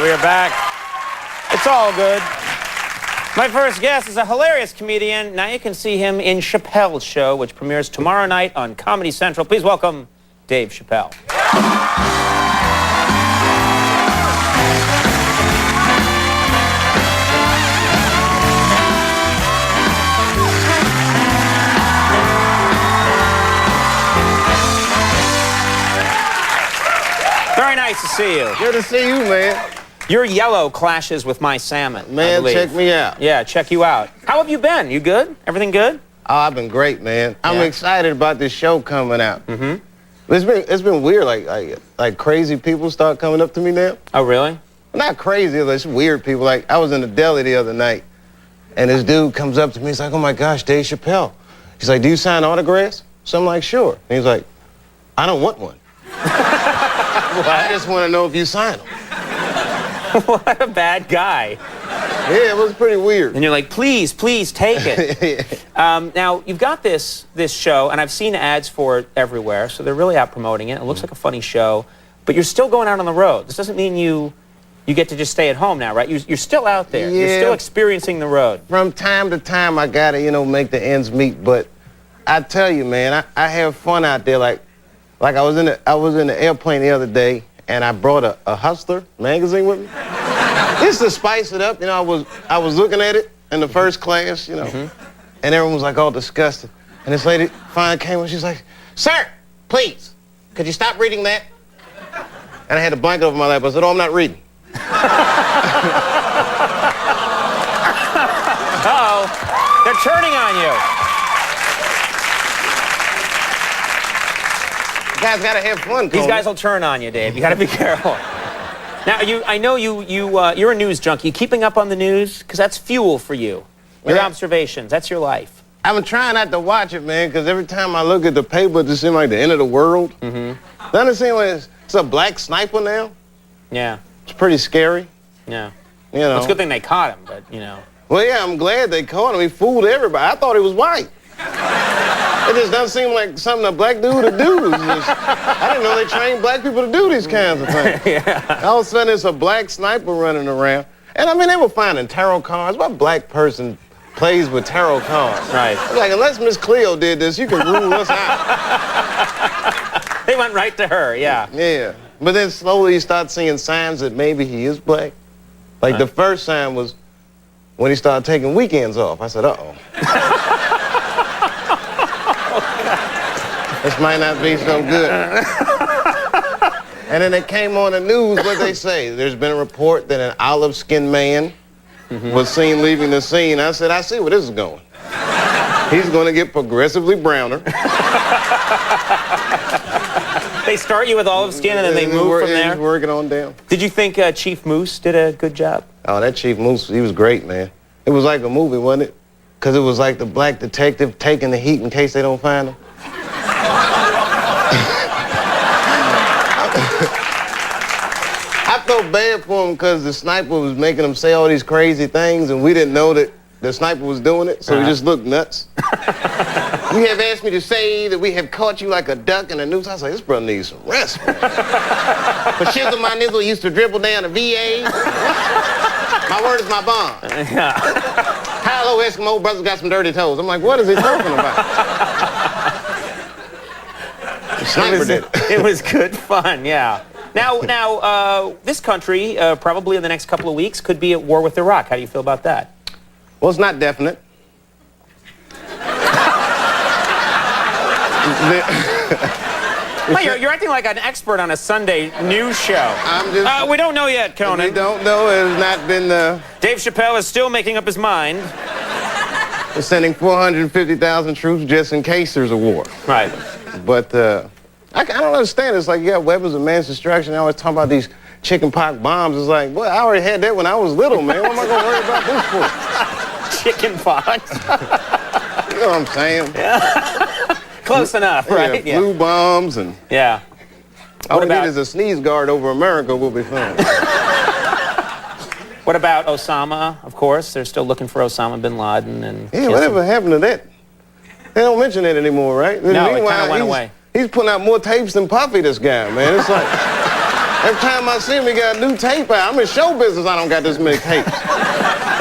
we are back. It's all good. My first guest is a hilarious comedian. Now you can see him in Chappelle's show, which premieres tomorrow night on Comedy Central. Please welcome Dave Chappelle. Very nice to see you. Good to see you, man. Your yellow clashes with my salmon, Man, I believe. check me out. Yeah, check you out. How have you been? You good? Everything good? Oh, I've been great, man. I'm Yeah. excited about this show coming out. Mm-hmm. It's been weird. Like crazy people start coming up to me now. Oh, really? Not crazy, but it's weird people. Like, I was in the deli the other night, and this dude comes up to me. He's like, "Oh my gosh, Dave Chappelle." He's like, "Do you sign autographs?" So I'm like, "Sure." And he's like, "I don't want one." I just want to know if you sign them. What a bad guy. Yeah, it was pretty weird. And you're like, please, please take it. Now, you've got this show, and I've seen ads for it everywhere, so they're really out promoting it. It looks like a funny show, but you're still going out on the road. This doesn't mean you get to just stay at home now, right? You're still out there. Yeah. You're still experiencing the road. From time to time, I gotta, make the ends meet. But I tell you, man, I have fun out there. Like I was in the airplane the other day, and I brought a Hustler magazine with me. Just to spice it up, I was looking at it in the first class, and everyone was like all disgusted. And this lady finally came and she's like, "Sir, please, could you stop reading that?" And I had a blanket over my lap. I said, "Oh, I'm not reading." Uh-oh, they're turning on you. You guys gotta have fun, These Conan. guys will turn on you, Dave. You gotta be careful. Now, I know you're a news junkie. Keeping up on the news, because that's fuel for you. Your observations, that's your life. I've been trying not to watch it, man, because every time I look at the paper, it just seems like the end of the world. Doesn't it seem like it's a black sniper now? Yeah. It's pretty scary. Yeah. Well, It's a good thing they caught him, but, Well, yeah, I'm glad they caught him. He fooled everybody. I thought he was white. It just doesn't seem like something a black dude would do. I didn't know they trained black people to do these kinds of things. Yeah. All of a sudden, it's a black sniper running around. And, they were finding tarot cards. What black person plays with tarot cards? Right. Like, unless Miss Cleo did this, you can rule us out. They went right to her, yeah. Yeah. But then slowly you start seeing signs that maybe he is black. Like, the first sign was when he started taking weekends off. I said, uh-oh. This might not be so good. And then it came on the news, what they say? There's been a report that an olive-skinned man was seen leaving the scene. I said, I see where this is going. He's going to get progressively browner. They start you with olive skin and then they move from there? He's working on down. Did you think Chief Moose did a good job? Oh, that Chief Moose, he was great, man. It was like a movie, wasn't it? Because it was like the black detective taking the heat in case they don't find him. I felt bad for him because the sniper was making him say all these crazy things, and we didn't know that the sniper was doing it, so he just looked nuts. You have asked me to say that we have caught you like a duck in a noose. I was like, this brother needs some rest, man. But shizzle my nizzle used to dribble down the VA. My word is my bond. Hello, Eskimo brothers got some dirty toes. I'm like, what is he talking about? The sniper did it. It was good fun, yeah. Now, this country, probably in the next couple of weeks, could be at war with Iraq. How do you feel about that? Well, it's not definite. Well, you're acting like an expert on a Sunday news show. I'm just... we don't know yet, Conan. We don't know. It has not been... Dave Chappelle is still making up his mind. We're sending 450,000 troops just in case there's a war. Right. But I don't understand. It's like you got weapons of mass destruction. I always talk about these chicken pox bombs. It's like, well, I already had that when I was little, man. What am I going to worry about this for? Chicken pox. You know what I'm saying? Yeah. Close enough, right? Yeah, flu bombs and... Yeah. All we need is a sneeze guard over America. We'll be fine. What about Osama, of course? They're still looking for Osama bin Laden. And yeah, whatever happened to that? They don't mention that anymore, right? No, it kind of went away. He's putting out more tapes than Puffy, this guy, man. It's like... Every time I see him, he got a new tape out. I'm in show business, I don't got this many tapes.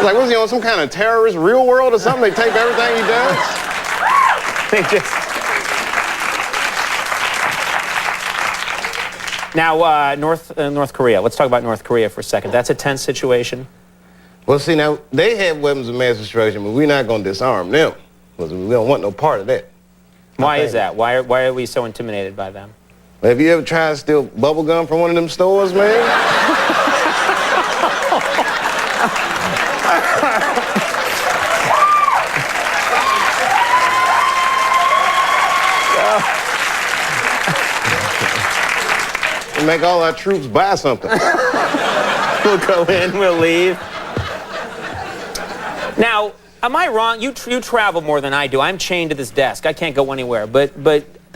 Like, was he on some kind of terrorist real world or something? They tape everything he does? They just... Now, North Korea. Let's talk about North Korea for a second. That's a tense situation. Well, see, now, they have weapons of mass destruction, but we're not going to disarm them. Because we don't want no part of that. Why is that? Why are we so intimidated by them? Have you ever tried to steal bubble gum from one of them stores, man? We make all our troops buy something. We'll go in, we'll leave. Now, am I wrong? You travel more than I do. I'm chained to this desk. I can't go anywhere. But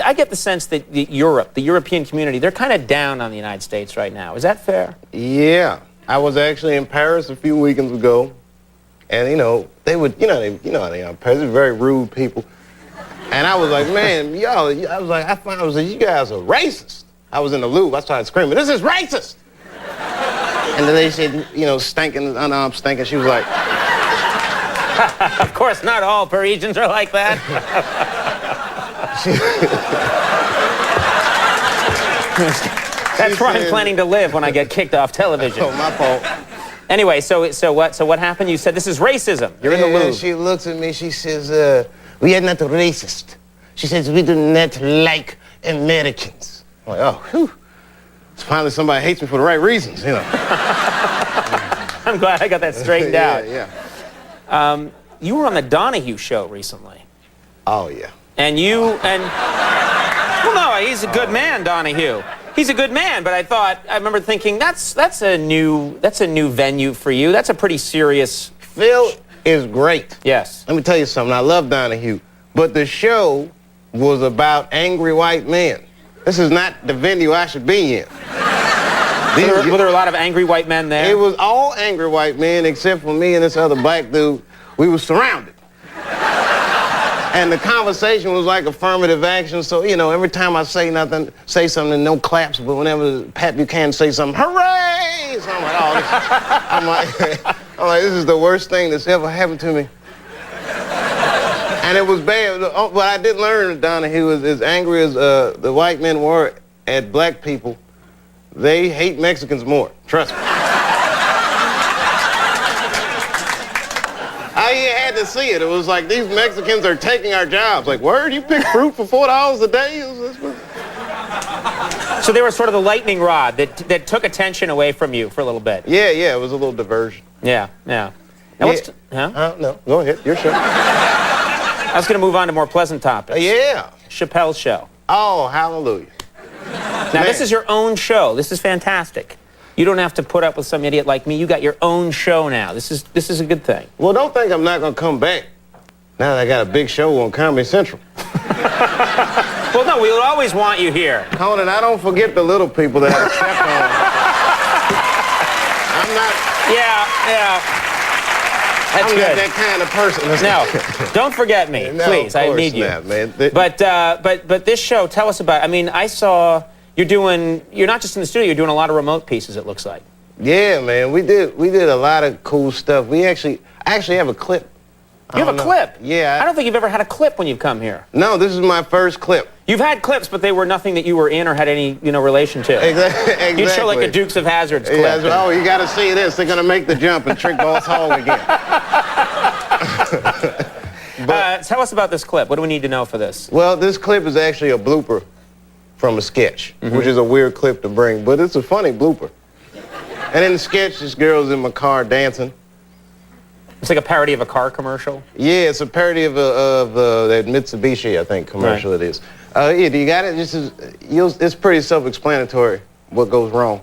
I get the sense that the European community, they're kind of down on the United States right now. Is that fair? Yeah. I was actually in Paris a few weekends ago. And, they would, how they are in Paris. They're very rude people. And I was like, man, y'all, you guys are racist. I was in the Louvre. I started screaming, this is racist. And then they said, stinking, unarmed stinking. She was like... Of course, not all Parisians are like that. That's where I'm planning to live when I get kicked off television. Oh, my fault. Anyway, so what happened? You said this is racism. You're in the Louvre. She looks at me. She says, we are not racist. She says, we do not like Americans. I'm like, oh, whew. It's finally somebody hates me for the right reasons, I'm glad I got that straightened out. Yeah. You were on the Donahue show recently. Oh, yeah. Well, no, he's a good man, Donahue. He's a good man, but I remember thinking, that's a new venue for you. That's a pretty serious... Phil is great. Yes. Let me tell you something. I love Donahue. But the show was about angry white men. This is not the venue I should be in. Were there a lot of angry white men there? It was all angry white men except for me and this other black dude. We were surrounded. And the conversation was like affirmative action. So, every time I say something, no claps. But whenever Pat Buchanan say something, hooray! So I'm like, oh, I'm like, this is the worst thing that's ever happened to me. And it was bad. What I did learn, Donahue, is as angry as the white men were at black people, they hate Mexicans more. Trust me. I had to see it. It was like, these Mexicans are taking our jobs. Like, word, you pick fruit for $4 a day? So they were sort of the lightning rod that took attention away from you for a little bit. Yeah, it was a little diversion. Yeah. Now No, go ahead, your show. I was going to move on to more pleasant topics. Yeah. Chappelle's show. Oh, hallelujah. Now, this is your own show. This is fantastic. You don't have to put up with some idiot like me. You got your own show now. This is a good thing. Well, don't think I'm not going to come back now that I got a big show on Comedy Central. Well, no, we will always want you here. Conan, I don't forget the little people that I stepped on. I'm not... Yeah. That's I'm good. not that kind of person. No, don't forget me, No, please. I need you. Not, man. But this show, tell us about. I mean, I saw you're not just in the studio. You're doing a lot of remote pieces. It looks like. Yeah, man. We did a lot of cool stuff. I actually have a clip. You have a clip? Yeah. I don't think you've ever had a clip when you've come here. No, this is my first clip. You've had clips, but they were nothing that you were in or had any relation to. Exactly. You'd show like a Dukes of Hazzard's clip. Yeah, oh, you got to see this. They're gonna make the jump and trick Boss Hog again. Tell us about this clip. What do we need to know for this? Well, this clip is actually a blooper from a sketch, which is a weird clip to bring, but it's a funny blooper. And in the sketch, this girl's in my car dancing. It's like a parody of a car commercial? Yeah, it's a parody of that Mitsubishi, I think, commercial it is. Yeah, do you got it? It's pretty self-explanatory what goes wrong.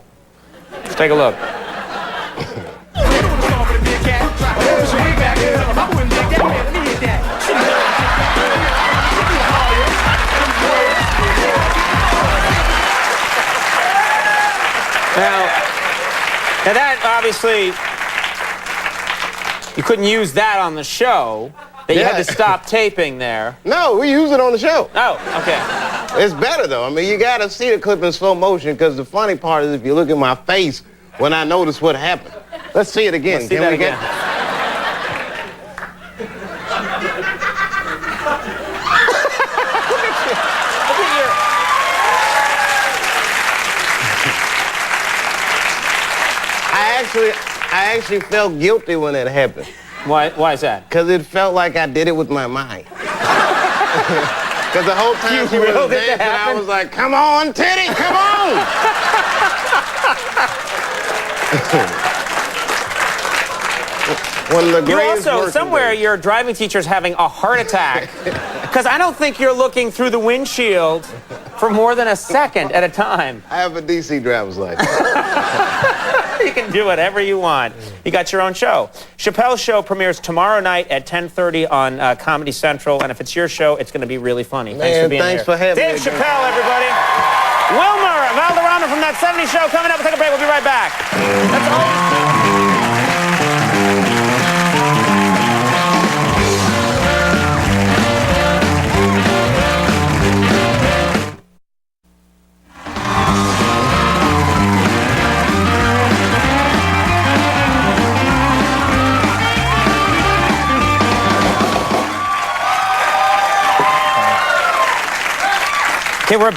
Let's take a look. Now that obviously, you couldn't use that on the show. That you had to stop taping there. No, we use it on the show. Oh, okay. It's better though. I mean, you gotta see the clip in slow motion because the funny part is if you look at my face when I notice what happened. Let's see it again. Let's see that again. I actually felt guilty when it happened. Why is that? Because it felt like I did it with my mind. Because the whole time she was dancing, I was like, come on, Teddy, come on! One of the greatest You also, somewhere your driving teacher's having a heart attack. Because I don't think you're looking through the windshield for more than a second at a time. I have a DC driver's license. You can do whatever you want. You got your own show. Chappelle's show premieres tomorrow night at 10:30 on Comedy Central. And if it's your show, it's going to be really funny. Thanks for being here. Thanks for having me. Dave Chappelle, everybody. Wilmer Valderrama from That 70s Show coming up. We'll take a break. We'll be right back. That's all. Okay, we're